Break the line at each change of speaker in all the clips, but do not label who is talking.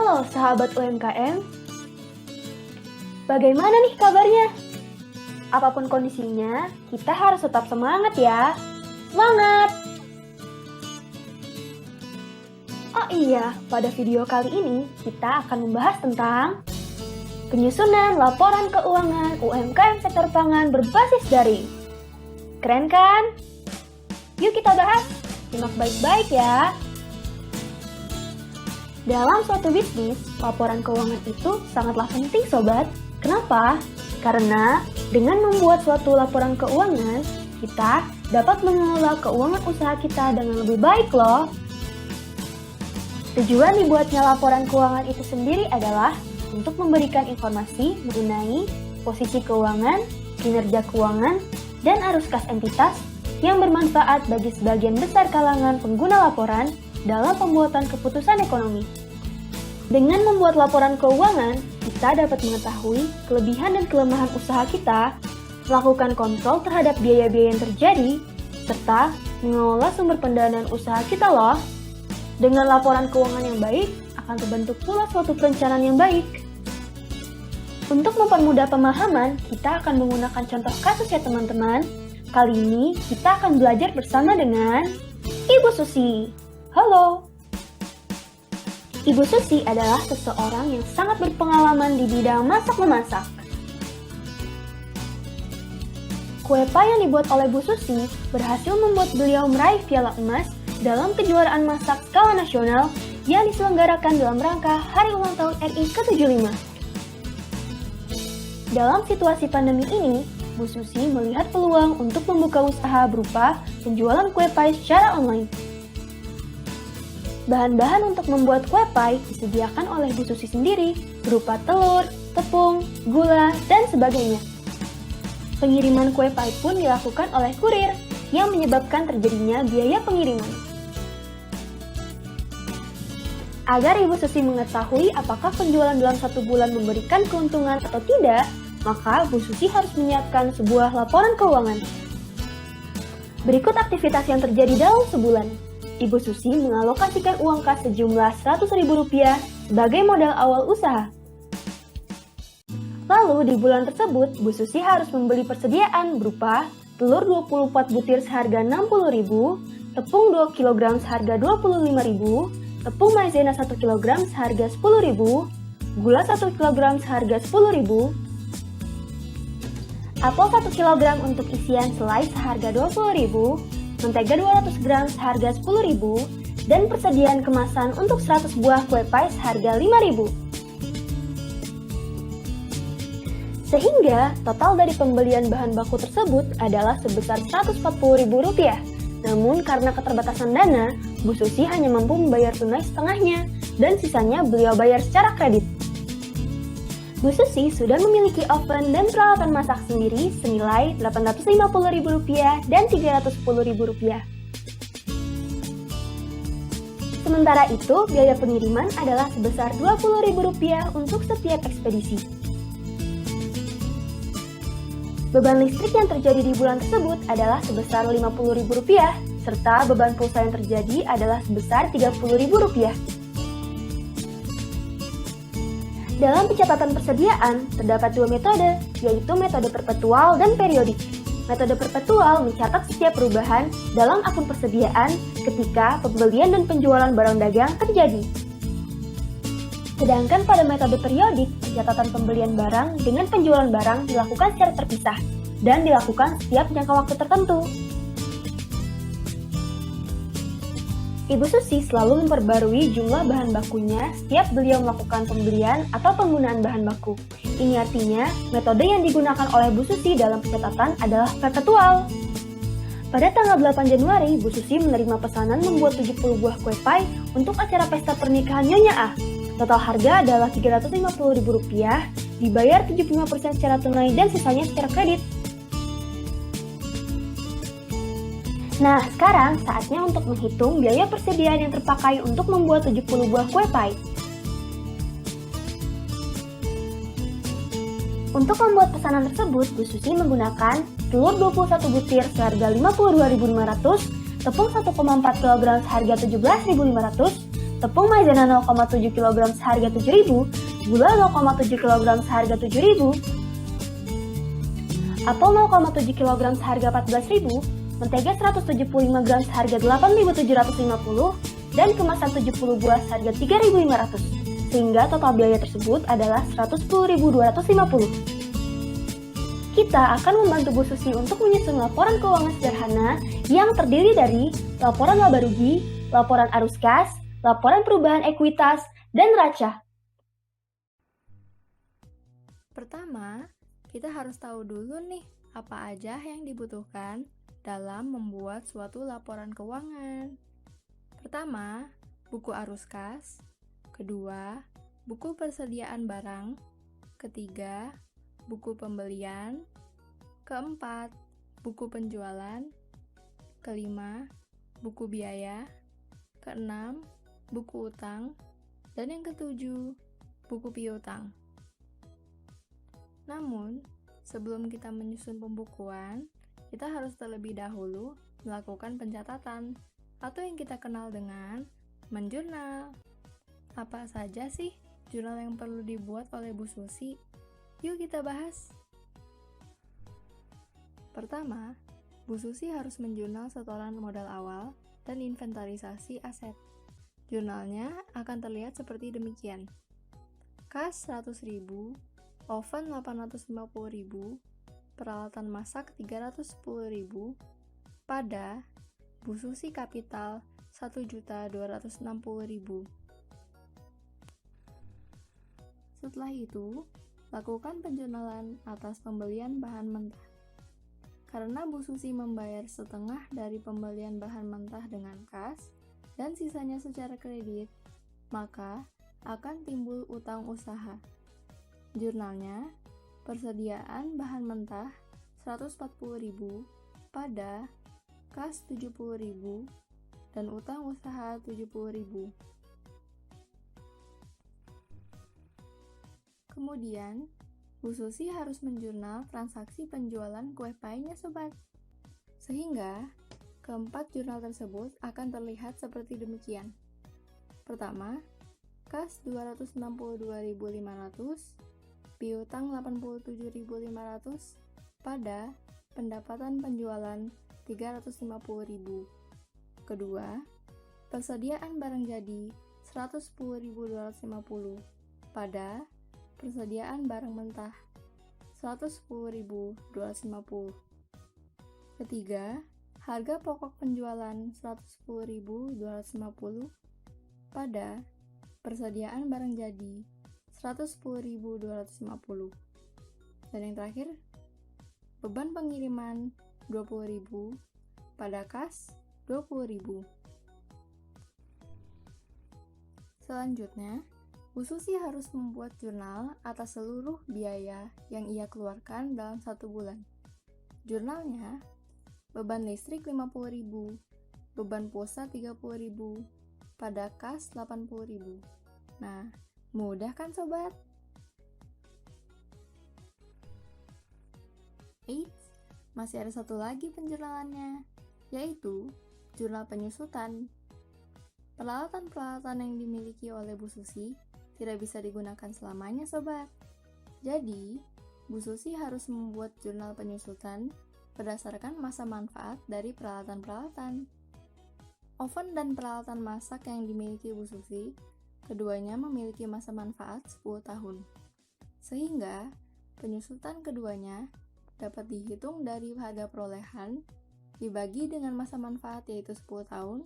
Halo sahabat UMKM, bagaimana nih kabarnya? Apapun kondisinya, kita harus tetap semangat ya. Semangat! Oh iya, pada video kali ini kita akan membahas tentang penyusunan laporan keuangan UMKM sektor pangan berbasis daring. Keren kan? Yuk kita bahas, simak baik-baik ya. Dalam suatu bisnis, laporan keuangan itu sangatlah penting sobat. Kenapa? Karena dengan membuat suatu laporan keuangan, kita dapat mengelola keuangan usaha kita dengan lebih baik loh. Tujuan dibuatnya laporan keuangan itu sendiri adalah untuk memberikan informasi mengenai posisi keuangan, kinerja keuangan, dan arus kas entitas yang bermanfaat bagi sebagian besar kalangan pengguna laporan dalam pembuatan keputusan ekonomi. Dengan membuat laporan keuangan, kita dapat mengetahui kelebihan dan kelemahan usaha kita, melakukan kontrol terhadap biaya-biaya yang terjadi, serta mengelola sumber pendanaan usaha kita loh. Dengan laporan keuangan yang baik, akan terbentuk pula suatu perencanaan yang baik. Untuk mempermudah pemahaman, kita akan menggunakan contoh kasus ya teman-teman. Kali ini kita akan belajar bersama dengan Ibu Susi. Halo! Ibu Susi adalah seseorang yang sangat berpengalaman di bidang masak-memasak. Kue pie yang dibuat oleh Bu Susi berhasil membuat beliau meraih piala emas dalam kejuaraan masak skala nasional yang diselenggarakan dalam rangka Hari Ulang Tahun RI ke-75. Dalam situasi pandemi ini, Bu Susi melihat peluang untuk membuka usaha berupa penjualan kue pie secara online. Bahan-bahan untuk membuat kue pie disediakan oleh Bu Susi sendiri, berupa telur, tepung, gula, dan sebagainya. Pengiriman kue pie pun dilakukan oleh kurir, yang menyebabkan terjadinya biaya pengiriman. Agar Ibu Susi mengetahui apakah penjualan dalam 1 bulan memberikan keuntungan atau tidak, maka Bu Susi harus menyiapkan sebuah laporan keuangan. Berikut aktivitas yang terjadi dalam sebulan. Ibu Susi mengalokasikan uang kas sejumlah Rp100.000 sebagai modal awal usaha. Lalu di bulan tersebut, Bu Susi harus membeli persediaan berupa telur 24 butir seharga Rp60.000, tepung 2 kg seharga Rp25.000, tepung maizena 1 kg seharga Rp10.000, gula 1 kg seharga Rp10.000, apel 1 kg untuk isian selai seharga Rp20.000, mentega 200 gram seharga Rp10.000, dan persediaan kemasan untuk 100 buah kue pie seharga Rp5.000. Sehingga total dari pembelian bahan baku tersebut adalah sebesar Rp140.000. Namun karena keterbatasan dana, Bu Susi hanya mampu membayar tunai setengahnya, dan sisanya beliau bayar secara kredit. Bu Susi sudah memiliki oven dan peralatan masak sendiri senilai Rp850.000 dan Rp310.000. Sementara itu, biaya pengiriman adalah sebesar Rp20.000 untuk setiap ekspedisi. Beban listrik yang terjadi di bulan tersebut adalah sebesar Rp50.000, serta beban pulsa yang terjadi adalah sebesar Rp30.000. Dalam pencatatan persediaan, terdapat 2 metode, yaitu metode perpetual dan periodik. Metode perpetual mencatat setiap perubahan dalam akun persediaan ketika pembelian dan penjualan barang dagang terjadi. Sedangkan pada metode periodik, pencatatan pembelian barang dengan penjualan barang dilakukan secara terpisah dan dilakukan setiap jangka waktu tertentu. Ibu Susi selalu memperbarui jumlah bahan bakunya setiap beliau melakukan pembelian atau penggunaan bahan baku. Ini artinya, metode yang digunakan oleh Bu Susi dalam pencatatan adalah perpetual. Pada tanggal 8 Januari, Bu Susi menerima pesanan membuat 70 buah kue pie untuk acara pesta pernikahan Nyonya A. Total harga adalah Rp350.000, dibayar 75% secara tunai dan sisanya secara kredit. Nah, sekarang saatnya untuk menghitung biaya persediaan yang terpakai untuk membuat 70 buah kue pie. Untuk membuat pesanan tersebut, Bu Susi menggunakan telur 21 butir seharga Rp52.500, tepung 1,4 kg seharga Rp17.500, tepung maizena 0,7 kg seharga 7.000, gula 0,7 kg seharga 7.000, apel 0,7 kg seharga 14.000, mentega 175 gram seharga 8.750, dan kemasan 70 buah seharga 3.500, sehingga total biaya tersebut adalah 110.250. Kita akan membantu Bu Susi untuk menyusun laporan keuangan sederhana yang terdiri dari laporan laba rugi, laporan arus kas, laporan perubahan ekuitas, dan neraca.
Pertama, kita harus tahu dulu nih apa aja yang dibutuhkan dalam membuat suatu laporan keuangan. Pertama, buku arus kas. Kedua, buku persediaan barang. Ketiga, buku pembelian. Keempat, buku penjualan. Kelima, buku biaya. Keenam, buku utang. Dan yang ketujuh, buku piutang. Namun, sebelum kita menyusun pembukuan, kita harus terlebih dahulu melakukan pencatatan atau yang kita kenal dengan menjurnal. Apa saja sih jurnal yang perlu dibuat oleh Bu Susi? Yuk kita bahas. Pertama, Bu Susi harus menjurnal setoran modal awal dan inventarisasi aset. Jurnalnya akan terlihat seperti demikian. Kas 100.000, oven 850.000, peralatan masak 310.000, pada Bu Susi kapital 1.260.000. Setelah itu, lakukan penjurnalan atas pembelian bahan mentah. Karena Bu Susi membayar setengah dari pembelian bahan mentah dengan kas dan sisanya secara kredit, maka akan timbul utang usaha. Jurnalnya, persediaan bahan mentah 140.000, pada kas 70.000, dan utang usaha 70.000. Kemudian, Bu Susi harus menjurnal transaksi penjualan kue pie-nya sobat. Sehingga, keempat jurnal tersebut akan terlihat seperti demikian. Pertama, kas 262.500, piutang 87.500, pada pendapatan penjualan 350.000. Kedua, persediaan barang jadi 110.250, pada persediaan barang mentah 110.250. Ketiga, harga pokok penjualan 110.250, pada persediaan barang jadi 110.250. Dan yang terakhir, beban pengiriman 20.000, pada kas 20.000. Selanjutnya, Bu Susi harus membuat jurnal atas seluruh biaya yang ia keluarkan dalam 1 bulan. Jurnalnya, beban listrik 50.000, beban pulsa 30.000, pada kas 80.000. Nah, mudah kan sobat? Eits, masih ada satu lagi penjurnalannya, yaitu jurnal penyusutan. Peralatan-peralatan yang dimiliki oleh Bu Susi tidak bisa digunakan selamanya sobat. Jadi, Bu Susi harus membuat jurnal penyusutan berdasarkan masa manfaat dari peralatan-peralatan. Oven dan peralatan masak yang dimiliki Bu Susi, keduanya memiliki masa manfaat 10 tahun. Sehingga, penyusutan keduanya dapat dihitung dari harga perolehan, dibagi dengan masa manfaat yaitu 10 tahun,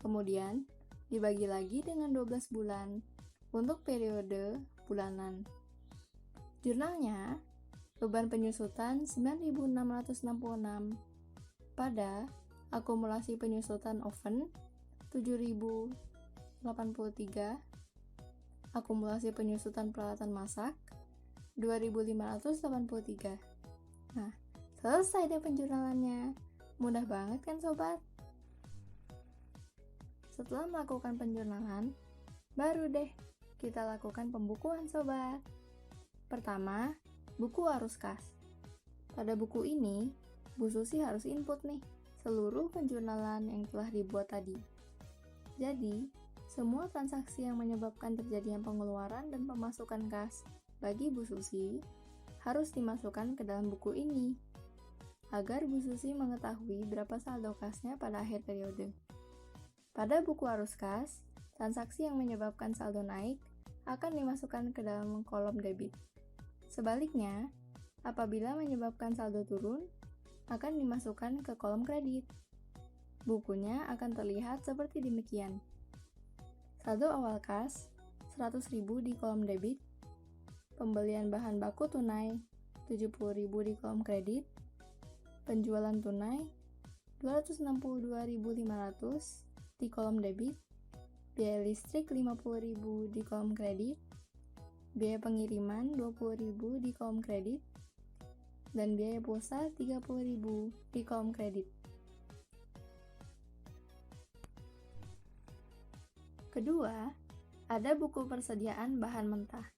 kemudian dibagi lagi dengan 12 bulan, untuk periode bulanan. Jurnalnya, beban penyusutan 9.666, pada akumulasi penyusutan oven 7.083, akumulasi penyusutan peralatan masak 2.583. Nah, selesai deh penjurnalannya. Mudah banget kan sobat? Setelah melakukan penjurnalan, baru deh kita lakukan pembukuan sobat. Pertama, buku arus kas. Pada buku ini, Bu Susi harus input nih seluruh penjurnalan yang telah dibuat tadi. Jadi, Semua transaksi yang menyebabkan terjadinya pengeluaran dan pemasukan kas bagi Bu Susi harus dimasukkan ke dalam buku ini, agar Bu Susi mengetahui berapa saldo kasnya pada akhir periode. Pada buku arus kas, transaksi yang menyebabkan saldo naik akan dimasukkan ke dalam kolom debit. Sebaliknya, apabila menyebabkan saldo turun, akan dimasukkan ke kolom kredit. Bukunya akan terlihat seperti demikian. Saldo awal kas, 100.000 di kolom debit, pembelian bahan baku tunai, 70.000 di kolom kredit, penjualan tunai, 262.500 di kolom debit, biaya listrik 50.000 di kolom kredit, biaya pengiriman 20.000 di kolom kredit, dan biaya pulsa 30.000 di kolom kredit. Kedua, ada buku persediaan bahan mentah.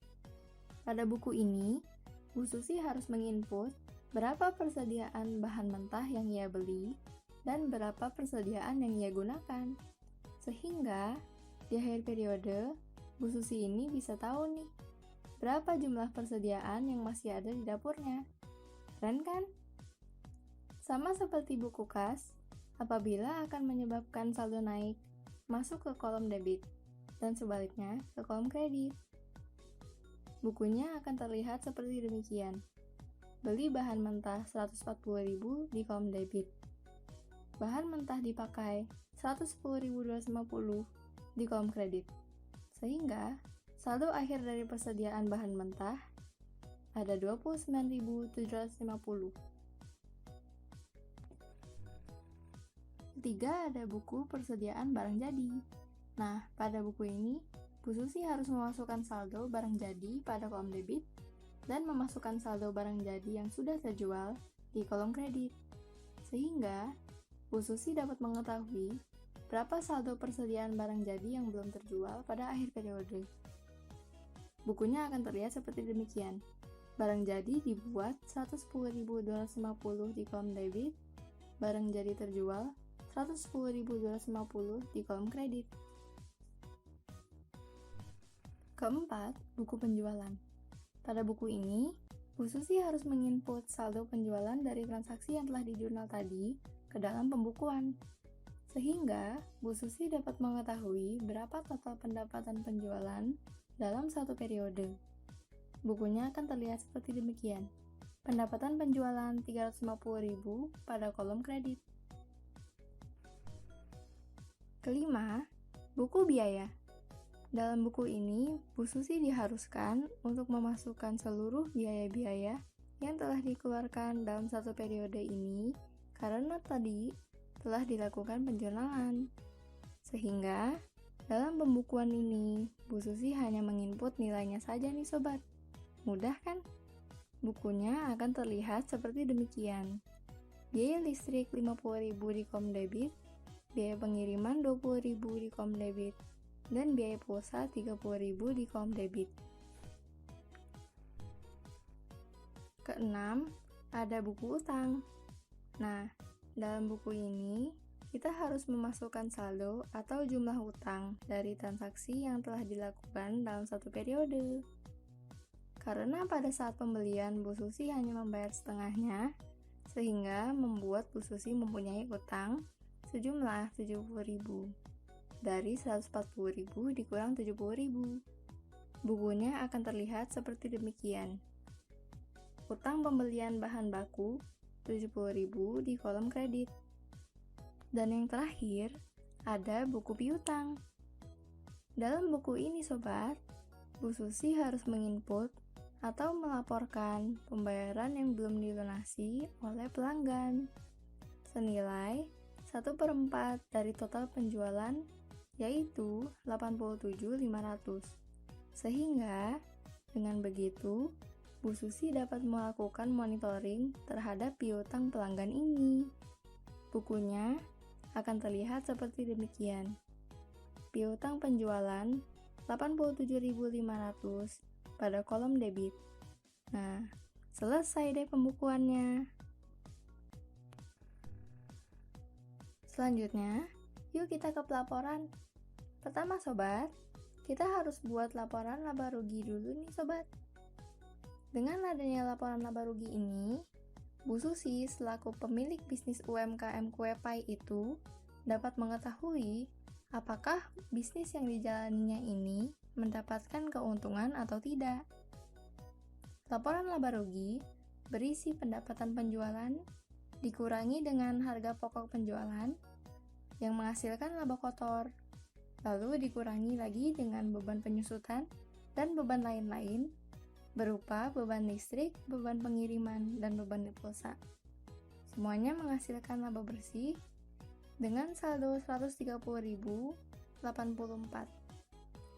Pada buku ini, Bu Susi harus menginput berapa persediaan bahan mentah yang ia beli dan berapa persediaan yang ia gunakan. Sehingga, di akhir periode, Bu Susi ini bisa tahu nih, berapa jumlah persediaan yang masih ada di dapurnya. Keren kan? Sama seperti buku kas, apabila akan menyebabkan saldo naik, masuk ke kolom debit, dan sebaliknya ke kolom kredit. Bukunya akan terlihat seperti demikian. Beli bahan mentah 140.000 di kolom debit. Bahan mentah dipakai 110.250 di kolom kredit. Sehingga, saldo akhir dari persediaan bahan mentah ada 29.750. Ketiga, ada buku persediaan barang jadi. Nah, pada buku ini, Bu Susi harus memasukkan saldo barang jadi pada kolom debit dan memasukkan saldo barang jadi yang sudah terjual di kolom kredit. Sehingga, Bu Susi dapat mengetahui berapa saldo persediaan barang jadi yang belum terjual pada akhir periode. Bukunya akan terlihat seperti demikian. Barang jadi dibuat 110.250 di kolom debit, barang jadi terjual 110.250 di kolom kredit. Keempat, buku penjualan. Pada buku ini, Bu Susi harus menginput saldo penjualan dari transaksi yang telah dijurnal tadi ke dalam pembukuan. Sehingga, Bu Susi dapat mengetahui berapa total pendapatan penjualan dalam satu periode. Bukunya akan terlihat seperti demikian. Pendapatan penjualan 350.000 pada kolom kredit. Kelima, buku biaya. Dalam buku ini, Bu Susi diharuskan untuk memasukkan seluruh biaya-biaya yang telah dikeluarkan dalam satu periode ini karena tadi telah dilakukan penjurnalan. Sehingga, dalam pembukuan ini, Bu Susi hanya menginput nilainya saja nih sobat. Mudah kan? Bukunya akan terlihat seperti demikian. Biaya listrik 50.000 di kolom debit, biaya pengiriman 20.000 di kolom debit, dan biaya pulsa 30.000 di kolom debit. Keenam, ada buku utang. Nah, dalam buku ini, kita harus memasukkan saldo atau jumlah utang dari transaksi yang telah dilakukan dalam satu periode. Karena pada saat pembelian Bu Susi hanya membayar setengahnya, sehingga membuat Bu Susi mempunyai utang sejumlah 70.000. Dari 140.000 dikurang 70.000. Bukunya akan terlihat seperti demikian. Utang pembelian bahan baku 70.000 di kolom kredit. Dan yang terakhir, ada buku piutang. Dalam buku ini sobat, Bu Susi harus menginput atau melaporkan pembayaran yang belum dilunasi oleh pelanggan senilai 1/4 dari total penjualan, yaitu 87.500. Sehingga, dengan begitu, Bu Susi dapat melakukan monitoring terhadap piutang pelanggan ini. Bukunya akan terlihat seperti demikian. Piutang penjualan 87.500 pada kolom debit. Nah, selesai deh pembukuannya. Selanjutnya, yuk kita ke pelaporan. Pertama sobat, kita harus buat laporan laba rugi dulu nih sobat. Dengan adanya laporan laba rugi ini, Bu Susi selaku pemilik bisnis UMKM kue pai itu dapat mengetahui apakah bisnis yang dijalaninya ini mendapatkan keuntungan atau tidak. Laporan laba rugi berisi pendapatan penjualan dikurangi dengan harga pokok penjualan yang menghasilkan laba kotor, lalu dikurangi lagi dengan beban penyusutan dan beban lain-lain berupa beban listrik, beban pengiriman, dan beban pulsa. Semuanya menghasilkan laba bersih dengan saldo 130.084.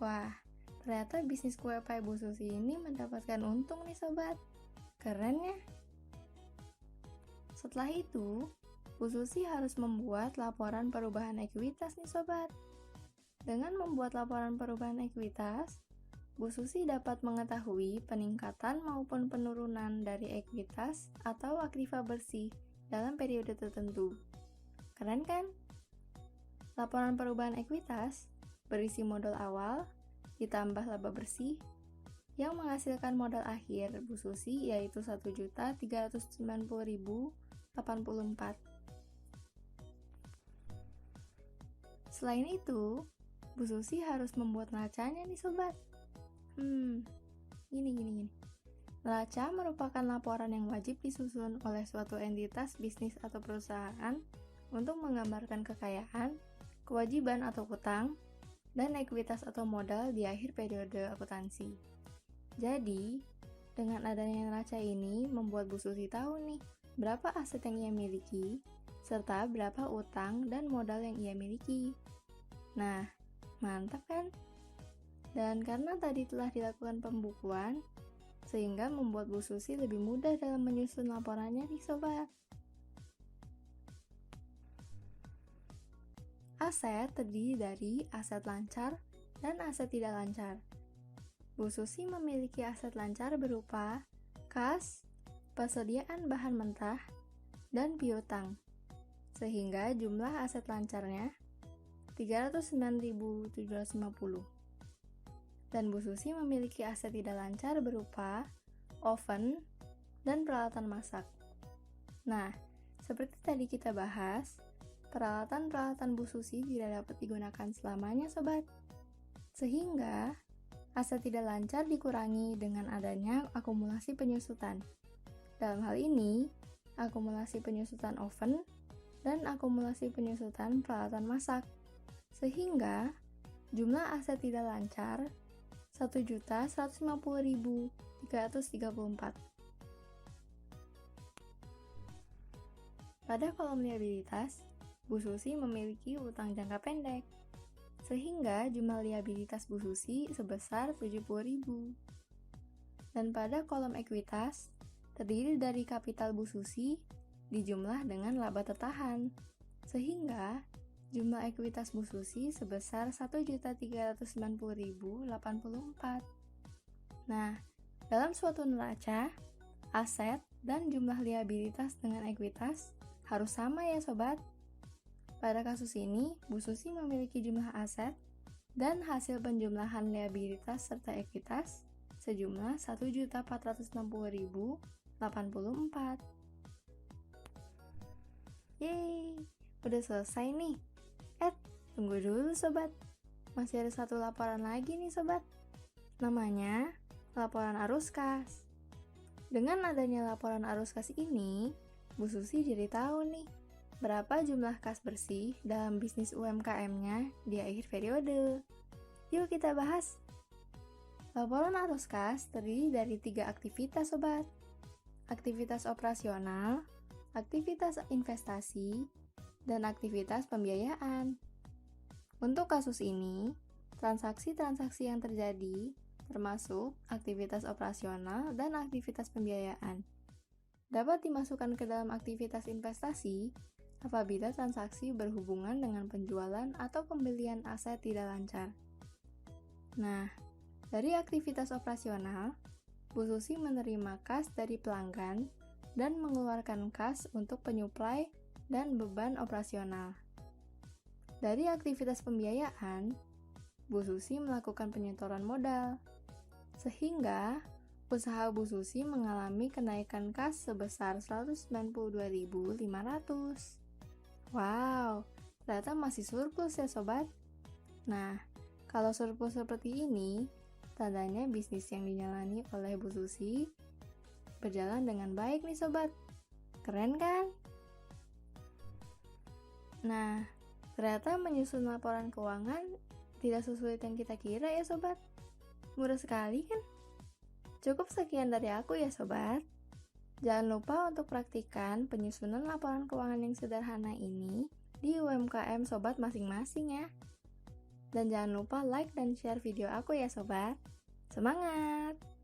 Wah, ternyata bisnis kue pai Bu Susi ini mendapatkan untung nih sobat. Keren ya? Setelah itu, Bu Susi harus membuat laporan perubahan ekuitas nih sobat. Dengan membuat laporan perubahan ekuitas, Bu Susi dapat mengetahui peningkatan maupun penurunan dari ekuitas atau aktiva bersih dalam periode tertentu. Keren kan? Laporan perubahan ekuitas berisi modal awal ditambah laba bersih yang menghasilkan modal akhir Bu Susi yaitu 1.390.084. Selain itu, Bu Susi harus membuat neracanya nih sobat. Gini. Neraca merupakan laporan yang wajib disusun oleh suatu entitas bisnis atau perusahaan untuk menggambarkan kekayaan, kewajiban atau utang, dan ekuitas atau modal di akhir periode akuntansi. Jadi, dengan adanya neraca ini membuat Bu Susi tahu nih berapa aset yang ia miliki, serta berapa utang dan modal yang ia miliki. Nah, mantap kan? Dan karena tadi telah dilakukan pembukuan, sehingga membuat Bu Susi lebih mudah dalam menyusun laporannya nih sobat. Aset terdiri dari aset lancar dan aset tidak lancar. Bu Susi memiliki aset lancar berupa kas, persediaan bahan mentah, dan piutang. Sehingga jumlah aset lancarnya 309.750. Dan Bu Susi memiliki aset tidak lancar berupa oven dan peralatan masak. Nah, seperti tadi kita bahas, peralatan-peralatan Bu Susi tidak dapat digunakan selamanya sobat. Sehingga, aset tidak lancar dikurangi dengan adanya akumulasi penyusutan. Dalam hal ini, akumulasi penyusutan oven dan akumulasi penyusutan peralatan masak. Sehingga, jumlah aset tidak lancar 1.150.334. Pada kolom liabilitas, Bu Susi memiliki utang jangka pendek, sehingga jumlah liabilitas Bu Susi sebesar 70.000. Dan pada kolom ekuitas, terdiri dari kapital Bu Susi dijumlah dengan laba tertahan, sehingga jumlah ekuitas Bu Susi sebesar 1.390.084. Nah, dalam suatu neraca, aset dan jumlah liabilitas dengan ekuitas harus sama ya sobat. Pada kasus ini, Bu Susi memiliki jumlah aset dan hasil penjumlahan liabilitas serta ekuitas sejumlah 1.460.084. Yeay, udah selesai nih. Tunggu dulu sobat, masih ada satu laporan lagi nih sobat. Namanya laporan arus kas. Dengan adanya laporan arus kas ini, Bu Susi jadi tahu nih berapa jumlah kas bersih dalam bisnis UMKM-nya di akhir periode. Yuk kita bahas. Laporan arus kas terdiri dari 3 aktivitas sobat. Aktivitas operasional, aktivitas investasi, dan aktivitas pembiayaan. Untuk kasus ini, transaksi-transaksi yang terjadi termasuk aktivitas operasional dan aktivitas pembiayaan. Dapat dimasukkan ke dalam aktivitas investasi apabila transaksi berhubungan dengan penjualan atau pembelian aset tidak lancar. Nah, dari aktivitas operasional, Bu Susi menerima kas dari pelanggan dan mengeluarkan kas untuk penyuplai dan beban operasional. Dari aktivitas pembiayaan, Bu Susi melakukan penyetoran modal. Sehingga usaha Bu Susi mengalami kenaikan kas sebesar 192.500. Wow, ternyata masih surplus ya sobat. Nah, kalau surplus seperti ini, tandanya bisnis yang dijalani oleh Bu Susi berjalan dengan baik nih sobat. Keren kan? Nah, ternyata menyusun laporan keuangan tidak sesulit yang kita kira ya sobat. Mudah sekali kan? Cukup sekian dari aku ya sobat. Jangan lupa untuk praktikan penyusunan laporan keuangan yang sederhana ini di UMKM sobat masing-masing ya. Dan jangan lupa like dan share video aku ya sobat. Semangat!